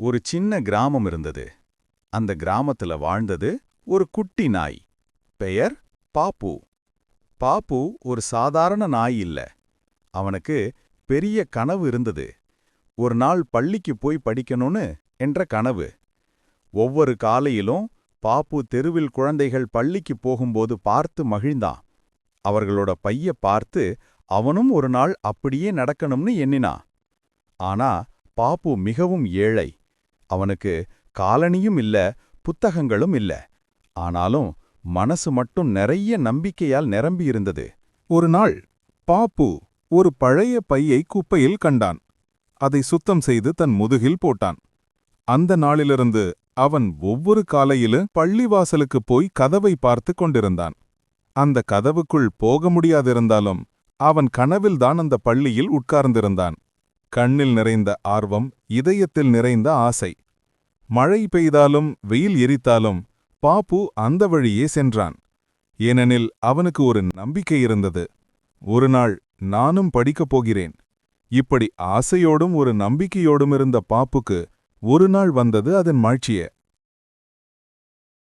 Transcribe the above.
ஒரு சின்ன கிராமம் இருந்தது. அந்த கிராமத்துல வாழ்ந்தது ஒரு குட்டி நாய். பெயர் பாப்பு. பாப்பு ஒரு சாதாரண நாய் இல்ல. அவனுக்கு பெரிய கனவு இருந்தது. ஒரு நாள் பள்ளிக்கு போய் படிக்கணும்னு என்ற கனவு. ஒவ்வொரு காலையிலும் பாப்பு தெருவில் குழந்தைகள் பள்ளிக்கு போகும்போது பார்த்து மகிழ்ந்தான். அவர்களோட பைய பார்த்து அவனும் ஒரு நாள் அப்படியே நடக்கணும்னு எண்ணினான். ஆனா பாப்பு மிகவும் ஏழை. அவனுக்கு காலணியும் இல்ல, புத்தகங்களும் இல்ல. ஆனாலும் மனசு மட்டும் நிறைய நம்பிக்கையால் நிரம்பியிருந்தது. ஒரு நாள் பாப்பு ஒரு பழைய பையை குப்பையில் கண்டான். அதை சுத்தம் செய்து தன் முதுகில் போட்டான். அந்த நாளிலிருந்து அவன் ஒவ்வொரு காலையிலும் பள்ளிவாசலுக்கு போய் கதவை பார்த்து கொண்டிருந்தான். அந்த கதவுக்குள் போக முடியாதிருந்தாலும் அவன் கனவில்தான் அந்த பள்ளியில் உட்கார்ந்திருந்தான். கண்ணில் நிறைந்த ஆர்வம், இதயத்தில் நிறைந்த ஆசை. மழை பெய்தாலும் வெயில் எரித்தாலும் பாப்பு அந்த வழியே சென்றான். ஏனெனில் அவனுக்கு ஒரு நம்பிக்கை இருந்தது. ஒரு நாள் நானும் படிக்கப் போகிறேன். இப்படி ஆசையோடும் ஒரு நம்பிக்கையோடும் இருந்த பாப்புக்கு ஒரு நாள் வந்தது அதன் மாட்சியே.